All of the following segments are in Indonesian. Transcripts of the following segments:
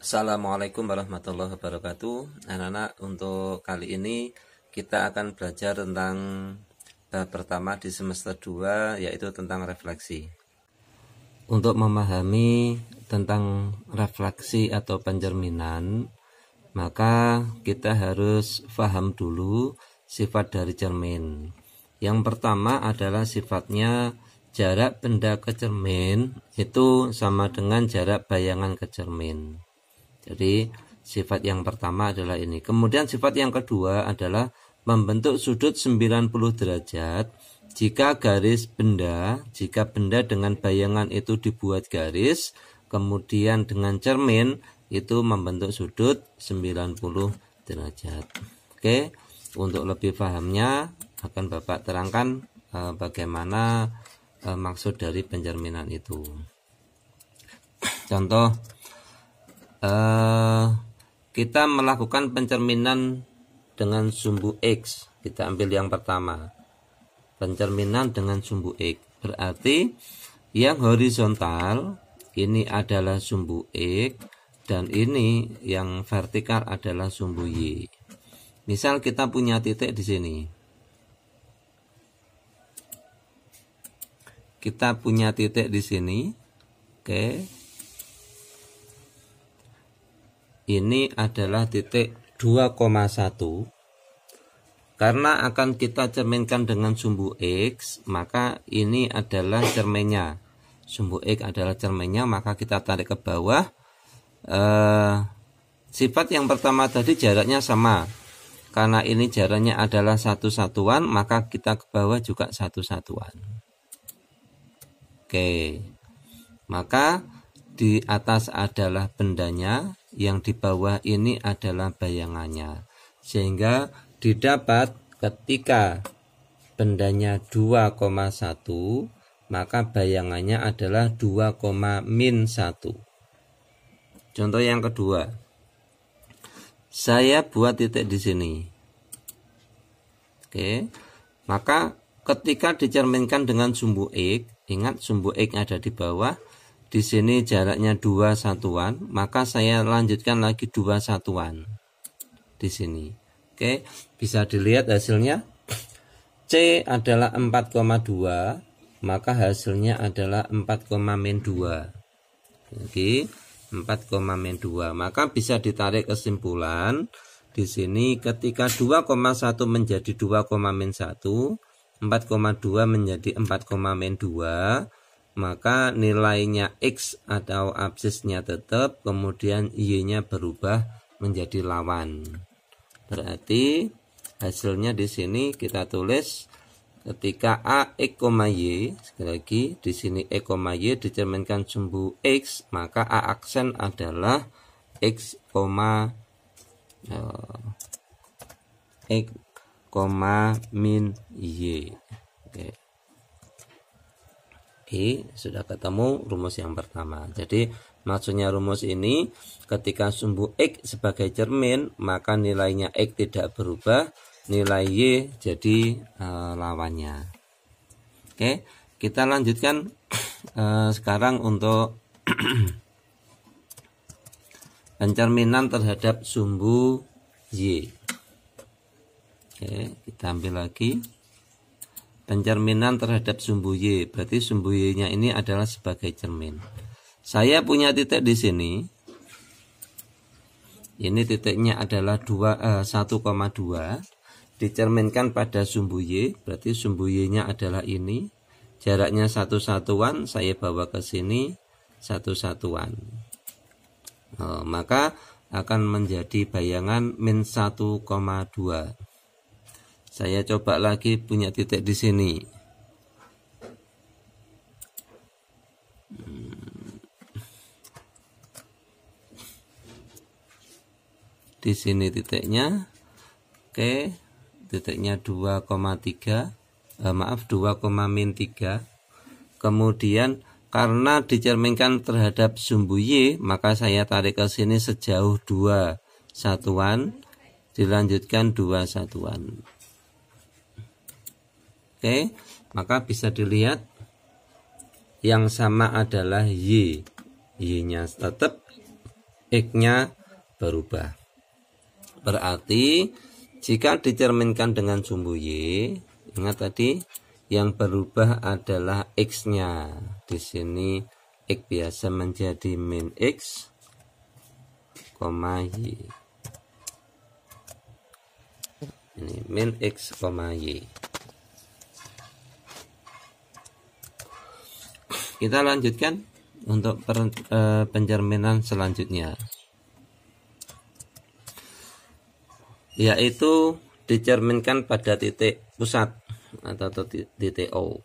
Assalamualaikum warahmatullahi wabarakatuh. Anak-anak, untuk kali ini kita akan belajar tentang bab pertama di semester 2, yaitu tentang refleksi. Untuk memahami tentang refleksi atau pencerminan, maka kita harus paham dulu sifat dari cermin. Yang pertama adalah sifatnya jarak benda ke cermin itu sama dengan jarak bayangan ke cermin. Jadi sifat yang pertama adalah ini. Kemudian sifat yang kedua adalah membentuk sudut 90 derajat jika benda dengan bayangan itu dibuat garis, kemudian dengan cermin itu membentuk sudut 90 derajat. Oke, untuk lebih pahamnya akan Bapak terangkan bagaimana maksud dari pencerminan itu. Contoh, kita melakukan pencerminan dengan sumbu X. Kita ambil yang pertama, pencerminan dengan sumbu X. Berarti yang horizontal ini adalah sumbu X dan ini yang vertikal adalah sumbu Y. Misal kita punya titik di sini. Kita punya titik di sini. Oke. Ini adalah titik 2,1. Karena akan kita cerminkan dengan sumbu X, maka ini adalah cerminnya. Sumbu X adalah cerminnya, maka kita tarik ke bawah. Sifat yang pertama tadi jaraknya sama. Karena ini jaraknya adalah satu satuan, maka kita ke bawah juga satu satuan. Oke. Maka di atas adalah bendanya, yang di bawah ini adalah bayangannya. Sehingga didapat ketika bendanya 2,1, maka bayangannya adalah 2,-1. Contoh yang kedua. Saya buat titik di sini. Oke. Maka ketika dicerminkan dengan sumbu X, ingat sumbu X ada di bawah. Di sini jaraknya 2 satuan, maka saya lanjutkan lagi 2 satuan di sini. Oke, bisa dilihat hasilnya. C adalah 4,2, maka hasilnya adalah 4,-2. Oke, 4,-2. Maka bisa ditarik kesimpulan di sini ketika 2,1 menjadi 2,-1, 4,2 menjadi 4,-2. Maka nilainya X atau absisnya tetap, kemudian Y-nya berubah menjadi lawan. Berarti hasilnya di sini kita tulis ketika A X, Y, sekali lagi di sini X, Y dicerminkan sumbu X, maka A aksen adalah X, min Y. Oke. Oke, sudah ketemu rumus yang pertama. Jadi maksudnya rumus ini ketika sumbu X sebagai cermin, maka nilainya X tidak berubah, nilai Y jadi lawannya. Oke, kita lanjutkan sekarang untuk pencerminan terhadap sumbu Y. Oke, kita ambil lagi. Pencerminan terhadap sumbu Y, berarti sumbu Y-nya ini adalah sebagai cermin. Saya punya titik di sini. Ini titiknya adalah 1,2. Dicerminkan pada sumbu Y, berarti sumbu Y-nya adalah ini. Jaraknya satu satuan, saya bawa ke sini satu satuan. Maka akan menjadi bayangan -1,2. Saya coba lagi punya titik di sini. Di sini titiknya. Oke, titiknya 2,3. 2,-3. Kemudian karena dicerminkan terhadap sumbu Y, maka saya tarik ke sini sejauh 2 satuan, dilanjutkan 2 satuan. Oke, maka bisa dilihat yang sama adalah Y. Y-nya tetap X-nya berubah. Berarti jika dicerminkan dengan sumbu Y, ingat tadi yang berubah adalah X-nya. Di sini X biasa menjadi min X, Y. Ini min X, Y. Kita lanjutkan untuk pencerminan selanjutnya, yaitu dicerminkan pada titik pusat atau titik O.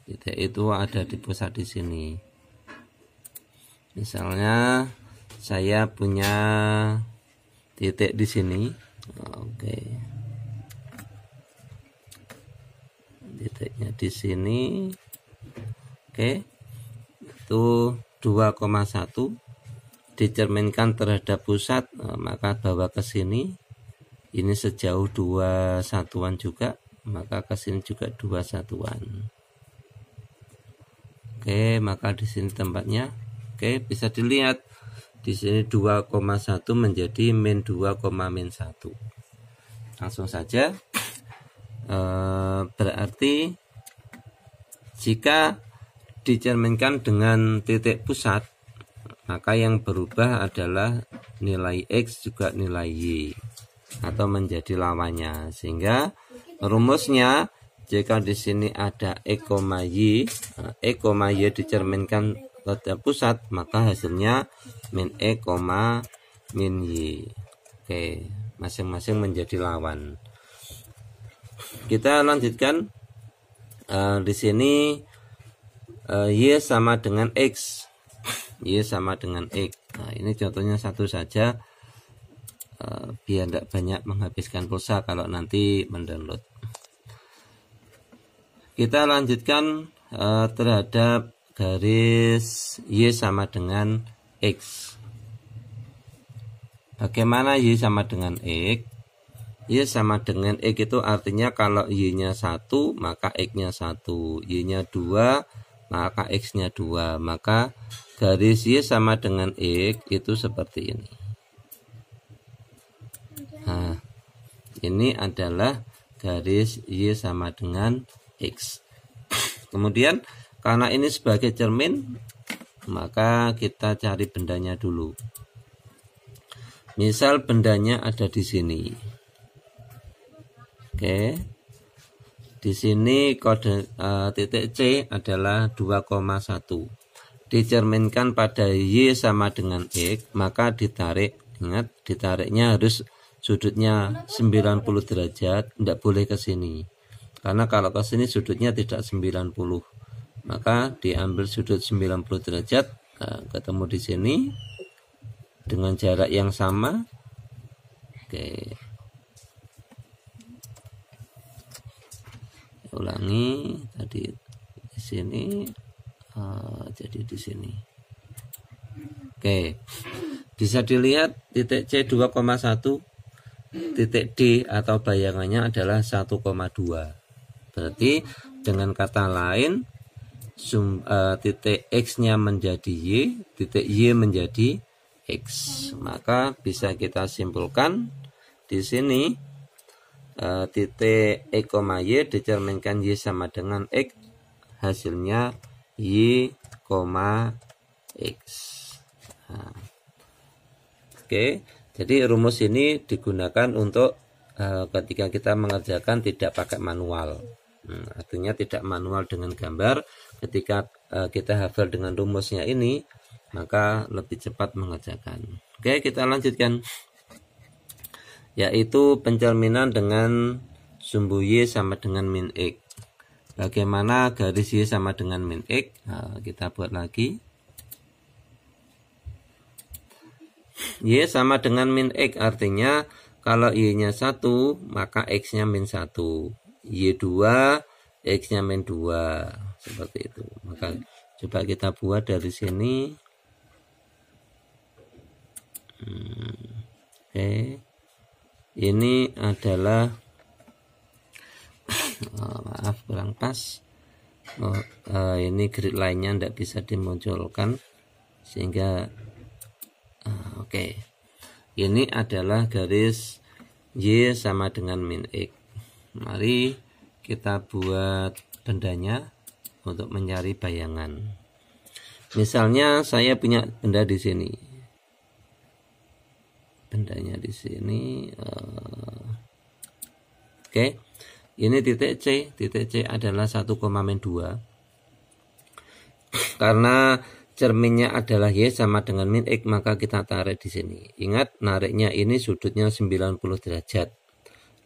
Titik itu ada di pusat di sini. Misalnya saya punya titik di sini. Oke. Titiknya di sini. Oke. Itu 2,1 dicerminkan terhadap pusat, maka bawa ke sini. Ini sejauh 2 satuan juga, maka ke sini juga 2 satuan. Oke, maka di sini tempatnya. Oke, bisa dilihat di sini 2,1 menjadi min 2,-1. Langsung saja. Berarti jika dicerminkan dengan titik pusat, maka yang berubah adalah nilai X juga nilai Y, atau menjadi lawannya. Sehingga rumusnya, jika di sini ada X, Y, X, Y dicerminkan pada pusat, maka hasilnya min X, min Y. Oke, masing-masing menjadi lawan. Kita lanjutkan. Di sini Y sama dengan X. Y sama dengan X. Nah, ini contohnya satu saja, biar tidak banyak menghabiskan pulsa kalau nanti mendownload. Kita lanjutkan terhadap garis Y sama dengan X. Bagaimana Y sama dengan X? Y sama dengan X itu artinya kalau Y-nya 1, maka X-nya 1. Y-nya 2, maka X-nya 2. Maka garis Y sama dengan X itu seperti ini. Nah, ini adalah garis Y sama dengan X. Kemudian karena ini sebagai cermin, maka kita cari bendanya dulu. Misal bendanya ada di sini. Oke. Di sini kode titik C adalah 2,1. Dicerminkan pada Y sama dengan X, maka ditarik. Ingat, ditariknya harus sudutnya 90 derajat, tidak boleh ke sini. Karena kalau ke sini sudutnya tidak 90. Maka diambil sudut 90 derajat, ketemu di sini dengan jarak yang sama. Oke. Ulangi tadi di sini, jadi di sini. Oke, bisa dilihat titik C 2,1, titik D atau bayangannya adalah 1,2. Berarti dengan kata lain, titik X-nya menjadi Y, titik Y menjadi X. Maka bisa kita simpulkan di sini titik X, Y dicerminkan Y sama dengan X, hasilnya Y, X. Nah, oke, jadi rumus ini digunakan untuk ketika kita mengerjakan tidak pakai manual. Artinya tidak manual dengan gambar. Ketika kita hafal dengan rumusnya ini, maka lebih cepat mengerjakan. Oke, kita lanjutkan, yaitu pencerminan dengan sumbu Y sama dengan min X. Bagaimana garis Y sama dengan min X? Nah, kita buat lagi. Y sama dengan min X artinya kalau Y-nya 1, maka X-nya min 1. Y 2, X-nya min 2. Seperti itu. Maka coba kita buat dari sini. Oke. Ini adalah maaf kurang pas. Ini grid lainnya tidak bisa dimunculkan sehingga oke. Oke, ini adalah garis Y sama dengan min X. Mari kita buat bendanya untuk mencari bayangan. Misalnya saya punya benda di sini. Bendanya di sini. Oke. Ini titik C. Titik C adalah 1,-2. Karena cerminnya adalah Y sama dengan min X, maka kita tarik di sini. Ingat, nariknya ini sudutnya 90 derajat.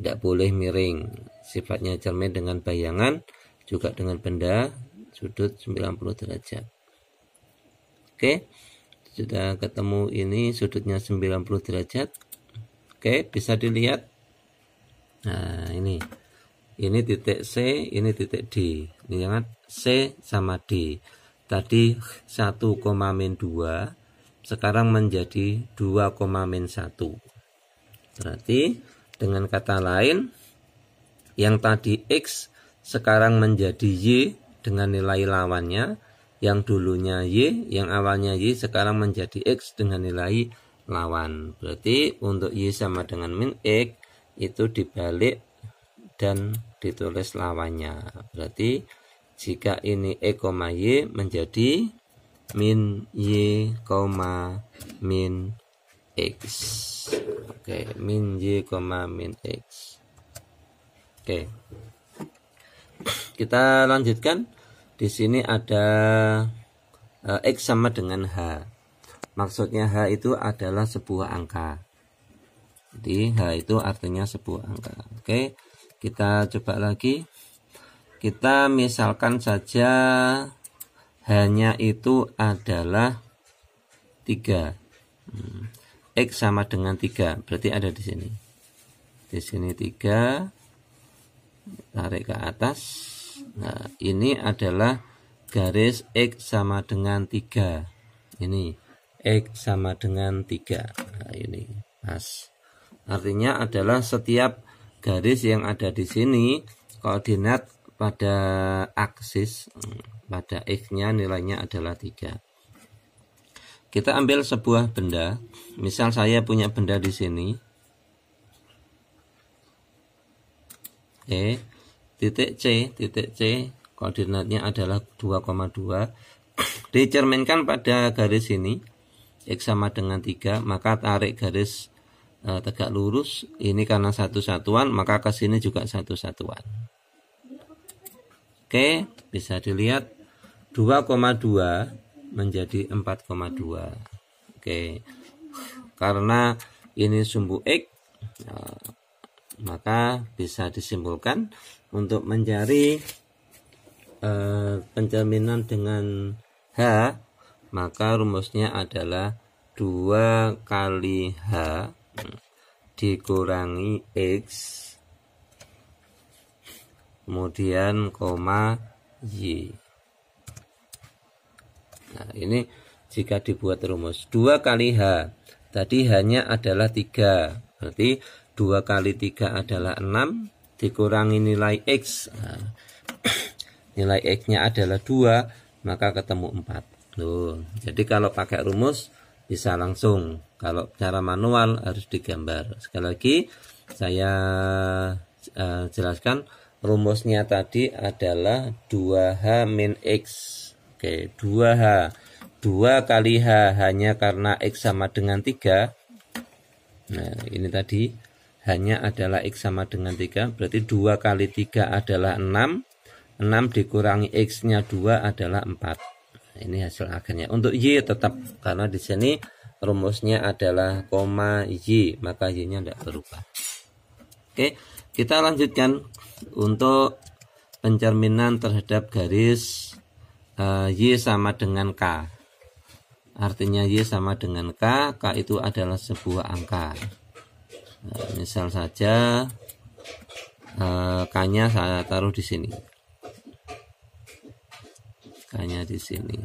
Tidak boleh miring. Sifatnya cermin dengan bayangan, juga dengan benda, sudut 90 derajat. Oke, sudah ketemu ini sudutnya 90 derajat. Oke, bisa dilihat. Nah, ini titik C, ini titik D. Ingat, C sama D. Tadi 1,-2, sekarang menjadi 2,-1. Berarti dengan kata lain, yang tadi X sekarang menjadi Y dengan nilai lawannya. Yang dulunya Y, yang awalnya Y sekarang menjadi X dengan nilai lawan. Berarti untuk Y sama dengan min X itu dibalik dan ditulis lawannya. Berarti jika ini E, Y menjadi min Y, min X. Oke, min Y, min X. Oke. Kita lanjutkan. Di sini ada X sama dengan H. Maksudnya H itu adalah sebuah angka. Jadi H itu artinya sebuah angka. Oke, kita coba lagi. Kita misalkan saja hanya itu adalah 3. X sama dengan 3. Berarti ada di sini. Di sini 3. Tarik ke atas. Nah, ini adalah garis X sama dengan 3. Ini X sama dengan 3. Nah, ini pas. Artinya adalah setiap garis yang ada di sini koordinat pada aksis, pada X-nya nilainya adalah 3. Kita ambil sebuah benda. Misal saya punya benda di sini. Titik C koordinatnya adalah 2,2. Dicerminkan pada garis ini X sama dengan 3, maka tarik garis tegak lurus. Ini karena satu satuan, maka ke sini juga satu satuan. Oke, bisa dilihat 2,2 menjadi 4,2. Oke. Karena ini sumbu X, maka bisa disimpulkan untuk mencari pencerminan dengan H, maka rumusnya adalah 2 kali H dikurangi X kemudian koma Y. Nah, ini jika dibuat rumus 2 kali H, tadi hanya adalah 3, berarti 2 kali 3 adalah 6 dikurangi nilai X. Nah, nilai X-nya adalah 2, maka ketemu 4. Loh, jadi kalau pakai rumus bisa langsung. Kalau cara manual harus digambar. Sekali lagi saya jelaskan, rumusnya tadi adalah 2H min X. Oke, 2H. 2 kali H hanya karena X sama dengan 3. Nah, ini tadi hanya adalah X sama dengan 3. Berarti 2 kali 3 adalah 6. 6 dikurangi X-nya 2 adalah 4. Nah, ini hasil akhirnya. Untuk Y tetap, karena di sini rumusnya adalah koma Y, maka Y-nya tidak berubah. Oke, kita lanjutkan untuk pencerminan terhadap garis Y sama dengan K. Artinya Y sama dengan K. K itu adalah sebuah angka. Nah, misal saja K-nya saya taruh di sini. K-nya di sini.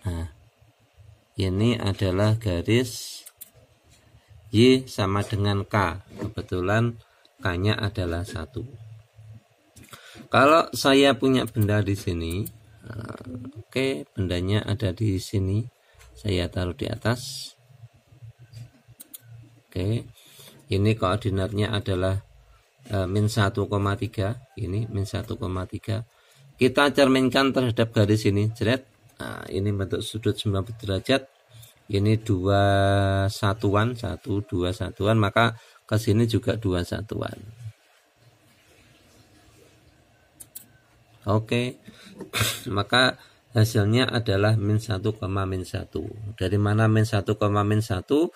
Nah, ini adalah garis Y sama dengan K. Kebetulan K-nya adalah 1. Kalau saya punya benda di sini, oke, bendanya ada di sini. Saya taruh di atas. Oke, ini koordinatnya adalah min 1,3, ini min 1,3. Kita cerminkan terhadap garis ini, jret. Nah, ini bentuk sudut 90 derajat. Ini 2 satuan, 1, 2 satuan, maka ke sini juga 2 satuan. Oke. Maka hasilnya adalah min 1, min 1. Dari mana min 1, min 1?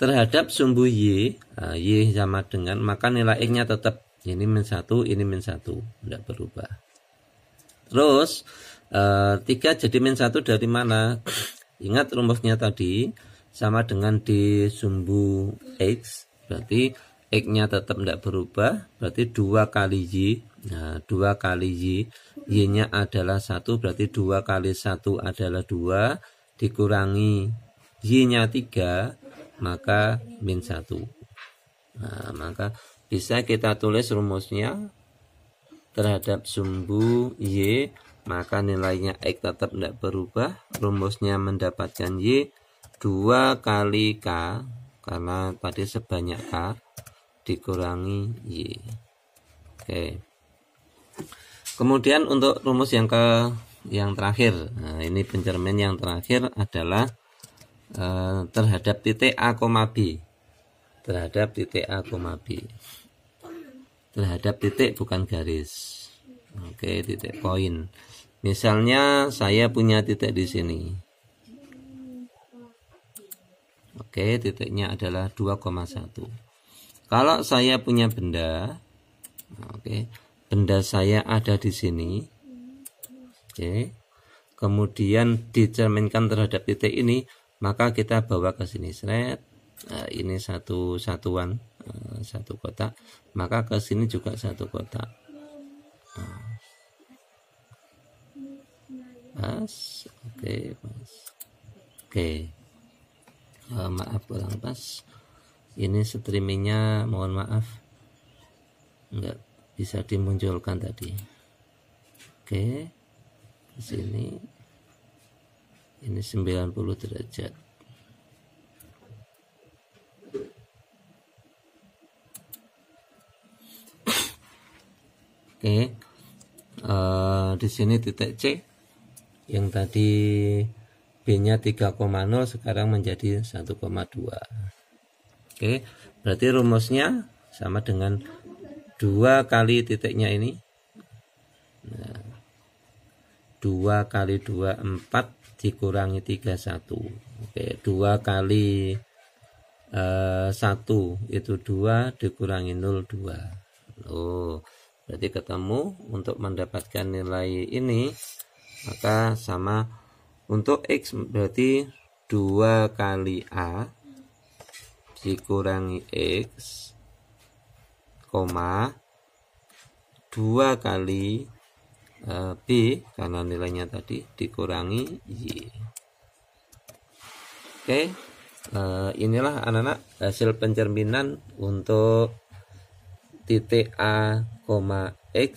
Terhadap sumbu Y, Y sama dengan, maka nilai X-nya tetap. Ini min 1, ini min 1. Tidak berubah. Terus, 3 jadi min 1 dari mana? Ingat rumusnya tadi, sama dengan di sumbu X. Berarti X-nya tetap tidak berubah. Berarti 2 kali Y. Nah, 2 kali Y. Y-nya adalah 1, berarti 2 kali 1 adalah 2. Dikurangi Y-nya 3. Maka min 1. Nah, maka bisa kita tulis rumusnya terhadap sumbu Y, maka nilainya X tetap tidak berubah. Rumusnya mendapatkan Y 2 kali K, karena tadi sebanyak K, dikurangi Y. Oke. Kemudian untuk rumus yang terakhir, nah, ini pencermin yang terakhir adalah terhadap titik A, B. Terhadap titik A, B. Terhadap titik bukan garis. Oke, titik poin. Misalnya saya punya titik di sini. Oke, titiknya adalah 2,1. Kalau saya punya benda, oke, benda saya ada di sini. Oke. Kemudian dicerminkan terhadap titik ini, maka kita bawa ke sini, seret. Nah, ini satu satuan, satu kotak, maka ke sini juga satu kotak. Nah. Pas, oke, pas. Oke. Maaf kurang pas. Ini streamingnya, mohon maaf, enggak bisa dimunculkan tadi. Oke, ke sini. Ini 90 derajat. Oke. Di sini titik C yang tadi B-nya 3,0 sekarang menjadi 1,2. Oke, berarti rumusnya sama dengan 2 kali titiknya ini. Nah, 2 kali 2 4 dikurangi 3 1. Oke, 2 kali 1 itu 2 dikurangi 0 2. Oh, berarti ketemu. Untuk mendapatkan nilai ini maka sama untuk X berarti 2 kali A dikurangi X, 2 kali B karena nilainya tadi dikurangi Y. Oke, inilah anak-anak hasil pencerminan untuk titik A, X,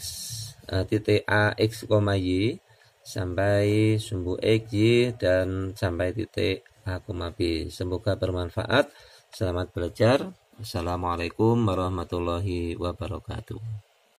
titik A, X, Y sampai sumbu X, Y, dan sampai titik A, B. Semoga bermanfaat. Selamat belajar. Assalamualaikum warahmatullahi wabarakatuh.